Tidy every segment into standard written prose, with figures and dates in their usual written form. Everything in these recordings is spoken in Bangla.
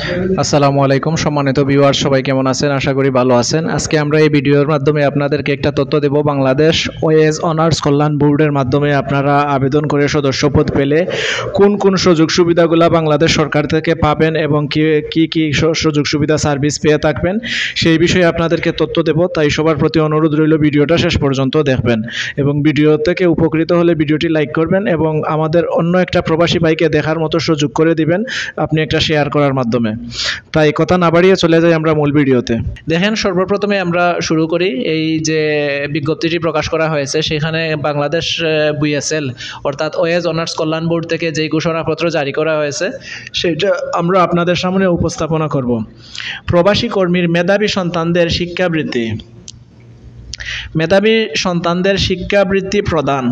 আসসালামু আলাইকুম সম্মানিত ভিউয়ার, সবাই কেমন আছেন? আশা করি ভালো আছেন। আজকে আমরা এই ভিডিওর মাধ্যমে আপনাদেরকে একটা তথ্য দেব। বাংলাদেশ ওয়েজ অনার্স কল্যাণ বোর্ডের মাধ্যমে আপনারা আবেদন করে সদস্যপদ পেলে কোন কোন সুযোগ সুবিধাগুলো বাংলাদেশ সরকার থেকে পাবেন এবং কি সুযোগ সুবিধা সার্ভিস পেয়ে থাকবেন সেই বিষয়ে আপনাদেরকে তথ্য দেব। তাই সবার প্রতি অনুরোধ রইল ভিডিওটা শেষ পর্যন্ত দেখবেন এবং ভিডিও থেকে উপকৃত হলে ভিডিওটি লাইক করবেন এবং আমাদের অন্য একটা প্রবাসী ভাইকে দেখার মতো সুযোগ করে দিবেন আপনি একটা শেয়ার করার মাধ্যমে। তাই কথা না বাড়িয়ে চলে যাই আমরা মূল ভিডিওতে। দেখেন, সর্বপ্রথমে আমরা শুরু করি। এই যে বিজ্ঞপ্তিটি প্রকাশ করা হয়েছে সেখানে বাংলাদেশ বিএসএল অর্থাৎ ওয়েজ অনার্স কল্যাণ বোর্ড থেকে যেই ঘোষণাপত্র জারি করা হয়েছে সেটা আমরা আপনাদের সামনে উপস্থাপনা করব। প্রবাসী কর্মীর মেধাবী সন্তানদের শিক্ষাবৃত্তি। মেধাবী সন্তানদের শিক্ষাবৃত্তি প্রদান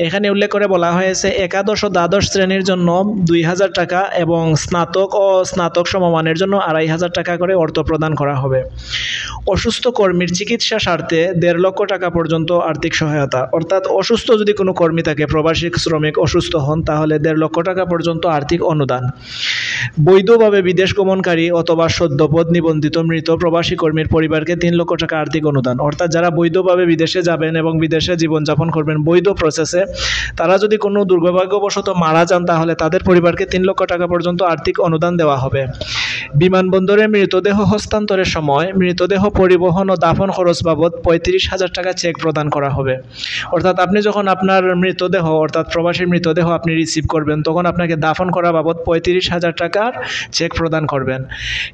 এখানে উল্লেখ করে বলা হয়েছে একাদশ ও দ্বাদশ শ্রেণীর জন্য ২,০০০ টাকা এবং স্নাতক ও স্নাতক সমমানের জন্য ২,৫০০ টাকা করে অর্থ প্রদান করা হবে। অসুস্থ কর্মীর চিকিৎসা স্বার্থে ১.৫ লক্ষ টাকা পর্যন্ত আর্থিক সহায়তা, অর্থাৎ অসুস্থ যদি কোনো কর্মী থাকে, প্রবাসী শ্রমিক অসুস্থ হন, তাহলে ১.৫ লক্ষ টাকা পর্যন্ত আর্থিক অনুদান। বৈধভাবে বিদেশ গমনকারী অথবা সদ্যপদ নিবন্ধিত মৃত প্রবাসী কর্মীর পরিবারকে ৩ লক্ষ টাকা আর্থিক অনুদান, অর্থাৎ যারা বৈধভাবে বিদেশে যাবেন এবং বিদেশে জীবনযাপন করবেন বৈধ প্রসেসে, তারা যদি কোনো দুর্ভাগ্যবশত মারা যান তাহলে তাদের পরিবারকে ৩ লক্ষ টাকা পর্যন্ত আর্থিক অনুদান দেওয়া হবে। বিমানবন্দরে মৃতদেহ হস্তান্তরের সময় মৃতদেহ পরিবহন ও দাফন খরচ বাবদ ৩৫,০০০ টাকা চেক প্রদান করা হবে। অর্থাৎ আপনি যখন আপনার মৃতদেহ অর্থাৎ প্রবাসীর মৃতদেহ আপনি রিসিভ করবেন তখন আপনাকে দাফন করা বাবদ ৩৫,০০০ টাকার চেক প্রদান করবেন।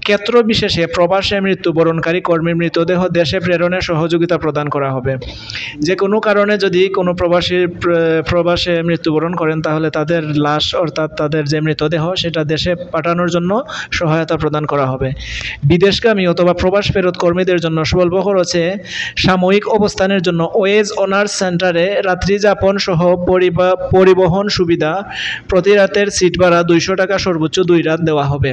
ক্ষেত্র বিশেষে প্রবাসে মৃত্যুবরণকারী কর্মীর মৃতদেহ দেশে প্রেরণে সহযোগিতা প্রদান করা হবে। যে কোনো কারণে যদি কোনো প্রবাসে মৃত্যুবরণ করেন তাহলে তাদের লাশ অর্থাৎ তাদের যে মৃতদেহ সেটা দেশে পাঠানোর জন্য সহায়তা প্রদান করা হবে। বিদেশগামী অথবা প্রবাস ফেরত কর্মীদের জন্য স্বল্প খরচে সাময়িক অবস্থানের জন্য ওয়েজ অনার্স সেন্টারে রাত্রি যাপন সহ পরিবহন সুবিধা, প্রতি রাতের সিট ভাড়া ২০০ টাকা সর্বোচ্চ ২ রাত দেওয়া হবে।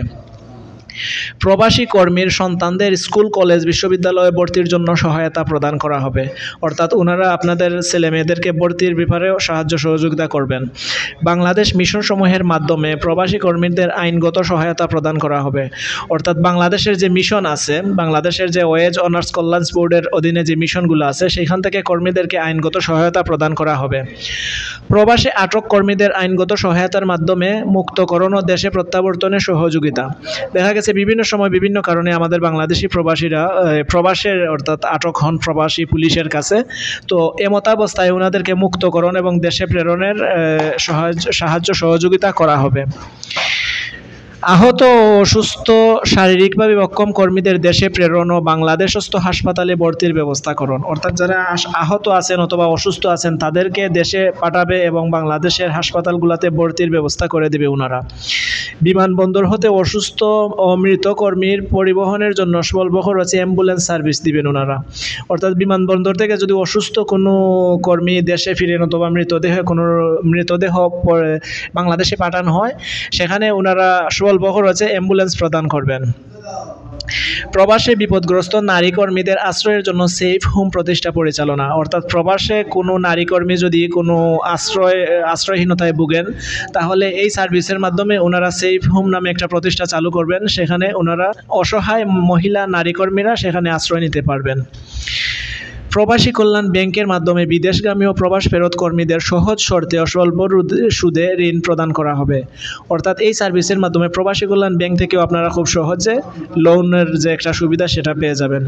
প্রবাসী কর্মীর সন্তানদের স্কুল কলেজ বিশ্ববিদ্যালয়ে ভর্তির জন্য সহায়তা প্রদান করা হবে, অর্থাৎ ওনারা আপনাদের ছেলে মেয়েদেরকে ভর্তির ব্যাপারেও সাহায্য সহযোগিতা করবেন। বাংলাদেশ মিশন সমূহের মাধ্যমে প্রবাসী কর্মীদের আইনগত সহায়তা প্রদান করা হবে, অর্থাৎ বাংলাদেশের যে মিশন আছে, বাংলাদেশের যে ওয়েজ অনার্স কল্যাণ বোর্ডের অধীনে যে মিশনগুলো আছে সেখান থেকে কর্মীদেরকে আইনগত সহায়তা প্রদান করা হবে। প্রবাসী আটক কর্মীদের আইনগত সহায়তার মাধ্যমে মুক্তকরণ ও দেশে প্রত্যাবর্তনে সহযোগিতা। দেখা গেছে বিভিন্ন সময় বিভিন্ন কারণে আমাদের বাংলাদেশি প্রবাসীরা প্রবাসের অর্থাৎ আটক হন প্রবাসী পুলিশের কাছে, তো এমতাবস্থায় ওনাদেরকে মুক্তকরণ এবং দেশে প্রেরণের সাহায্য সহযোগিতা করা হবে। আহত ও অসুস্থ শারীরিকভাবে অক্ষম কর্মীদের দেশে প্রেরণ ও বাংলাদেশস্থ হাসপাতালে ভর্তির ব্যবস্থাকরণ, অর্থাৎ যারা আহত আছেন অথবা অসুস্থ আছেন তাদেরকে দেশে পাঠাবে এবং বাংলাদেশের হাসপাতালগুলোতে ভর্তির ব্যবস্থা করে দেবে ওনারা। বিমানবন্দর হতে অসুস্থ ও মৃত কর্মীর পরিবহনের জন্য স্বল্প খরচে অ্যাম্বুলেন্স সার্ভিস দিবেন ওনারা, অর্থাৎ বিমানবন্দর থেকে যদি অসুস্থ কোনো কর্মী দেশে ফিরেন অথবা মৃতদেহ বাংলাদেশে পাঠানো হয় সেখানে ওনারা স্বল্প খরচে অ্যাম্বুলেন্স প্রদান করবেন। প্রবাসে বিপদগ্রস্ত নারী কর্মীদের আশ্রয়ের জন্য সেফ হোম প্রতিষ্ঠা পরিচালনা, অর্থাৎ প্রবাসে কোনো নারী কর্মী যদি কোনো আশ্রয়হীনতায় ভুগেন তাহলে এই সার্ভিসের মাধ্যমে ওনারা সেফ হোম নামে একটা প্রতিষ্ঠা চালু করবেন, সেখানে ওনারা অসহায় মহিলা নারী কর্মীরা সেখানে আশ্রয় নিতে পারবেন। প্রবাসী কল্যাণ ব্যাংকের মাধ্যমে বিদেশগামী ও প্রবাস ফেরত কর্মীদের সহজ শর্তে ও স্বল্প সুদে ঋণ প্রদান করা হবে, অর্থাৎ এই সার্ভিসের মাধ্যমে প্রবাসী কল্যাণ ব্যাংক থেকেও আপনারা খুব সহজে লোনের যে একটা সুবিধা সেটা পেয়ে যাবেন।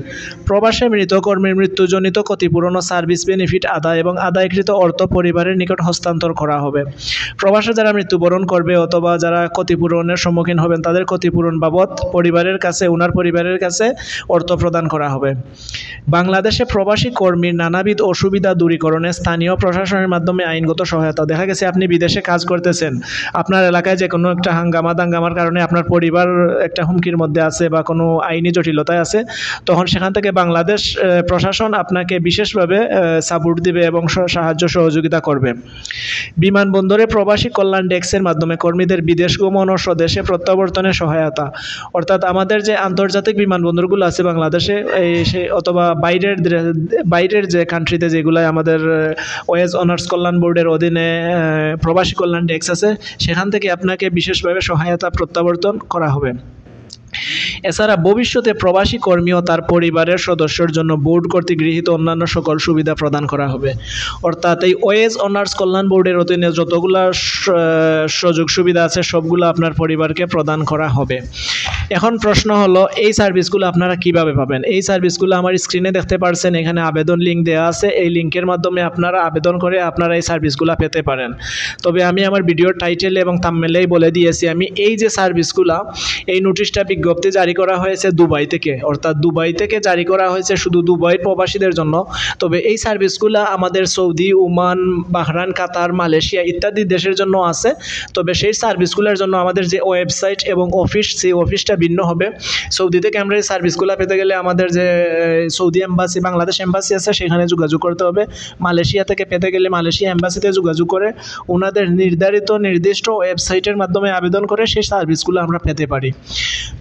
প্রবাসে মৃত কর্মীর মৃত্যুজনিত ক্ষতিপূরণ ও সার্ভিস বেনিফিট আদায় এবং আদায়কৃত অর্থ পরিবারের নিকট হস্তান্তর করা হবে। প্রবাসে যারা মৃত্যুবরণ করবে অথবা যারা ক্ষতিপূরণের সম্মুখীন হবেন তাদের ক্ষতিপূরণ বাবদ ওনার পরিবারের কাছে অর্থ প্রদান করা হবে। বাংলাদেশে প্রবাসী কর্মীর নানাবিধ অসুবিধা দূরীকরণে স্থানীয় প্রশাসনের মাধ্যমে আইনগত সহায়তা। দেখা গেছে আপনি বিদেশে কাজ করতেছেন, আপনার এলাকায় যে কোনো একটা দাঙ্গামার কারণে আপনার পরিবার একটা হুমকির মধ্যে আছে বা কোনো আইনি জটিলতায় আছে, তখন সেখান থেকে বাংলাদেশ প্রশাসন আপনাকে বিশেষভাবে সাপোর্ট দিবে এবং সাহায্য সহযোগিতা করবে। বিমানবন্দরে প্রবাসী কল্যাণ ডেস্কের মাধ্যমে কর্মীদের বিদেশ গমন ও স্বদেশে প্রত্যাবর্তনের সহায়তা, অর্থাৎ আমাদের যে আন্তর্জাতিক বিমানবন্দরগুলো আছে বাংলাদেশে অথবা বাইরের যে কান্ট্রিতে যেগুলো আমাদের ওয়েজ অনার্স কল্যাণ বোর্ডের অধীনে প্রবাসী কল্যাণ ডেস্ক আছে সেখান থেকে আপনাকে বিশেষভাবে সহায়তা প্রত্যাবর্তন করা হবে। এছাড়া ভবিষ্যতে প্রবাসী কর্মী ও তার পরিবারের সদস্যের জন্য বোর্ড কর্তৃক গৃহীত অন্যান্য সকল সুবিধা প্রদান করা হবে। অর্থাৎ এই ওয়েজ অনার্স কল্যাণ বোর্ডের অধীনে যতগুলা সুযোগ সুবিধা আছে সবগুলো আপনার পরিবারকে প্রদান করা হবে। এখন প্রশ্ন হলো এই সার্ভিসগুলো আপনারা কিভাবে পাবেন? এই সার্ভিসগুলো আমার স্ক্রিনে দেখতে পারছেন, এখানে আবেদন লিঙ্ক দেওয়া আছে। এই লিঙ্কের মাধ্যমে আপনারা আবেদন করে আপনারা এই সার্ভিসগুলো পেতে পারেন। তবে আমি আমার ভিডিওর টাইটেলে এবং থাম্বনেলেই বলে দিয়েছি, আমি এই যে সার্ভিসগুলো, এই নোটিশটা বিজ্ঞপ্তি জারি করা হয়েছে দুবাই থেকে, অর্থাৎ দুবাই থেকে জারি করা হয়েছে শুধু দুবাই প্রবাসীদের জন্য। তবে এই সার্ভিসগুলো আমাদের সৌদি, ওমান, বাহরাইন, কাতার, মালয়েশিয়া ইত্যাদি দেশের জন্য আছে। তবে সেই সার্ভিসগুলোর জন্য আমাদের যে ওয়েবসাইট এবং অফিস, সেই অফিসটা ভিন্ন হবে। সৌদি থেকে আমরা এই সার্ভিসগুলো পেতে গেলে আমাদের যে সৌদি এম্বাসি, বাংলাদেশ এম্বাসি আছে সেখানে যোগাযোগ করতে হবে। মালয়েশিয়া থেকে পেতে গেলে মালয়েশিয়া এম্বাসিতে যোগাযোগ করে ওনাদের নির্দিষ্ট ওয়েবসাইটের মাধ্যমে আবেদন করে সেই সার্ভিসগুলো আমরা পেতে পারি।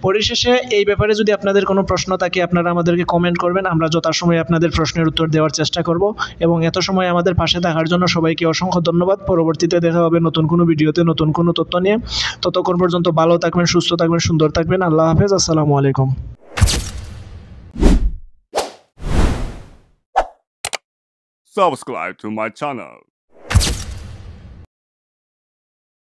পরিশেষে এই ব্যাপারে যদি আপনাদের কোনো প্রশ্ন থাকে আপনারা আমাদেরকে কমেন্ট করবেন, আমরা যথাসময়ে আপনাদের প্রশ্নের উত্তর দেওয়ার চেষ্টা করব। এবং এত সময় আমাদের পাশে থাকার জন্য সবাইকে অসংখ্য ধন্যবাদ। পরবর্তীতে দেখা হবে নতুন কোনো ভিডিওতে নতুন কোনো তথ্য নিয়ে। ততক্ষণ পর্যন্ত ভালো থাকবেন, সুস্থ থাকবেন, সুন্দর থাকবেন। আল্লাহ হাফেজ। আসসালামু আলাইকুম। Subscribe to my channel.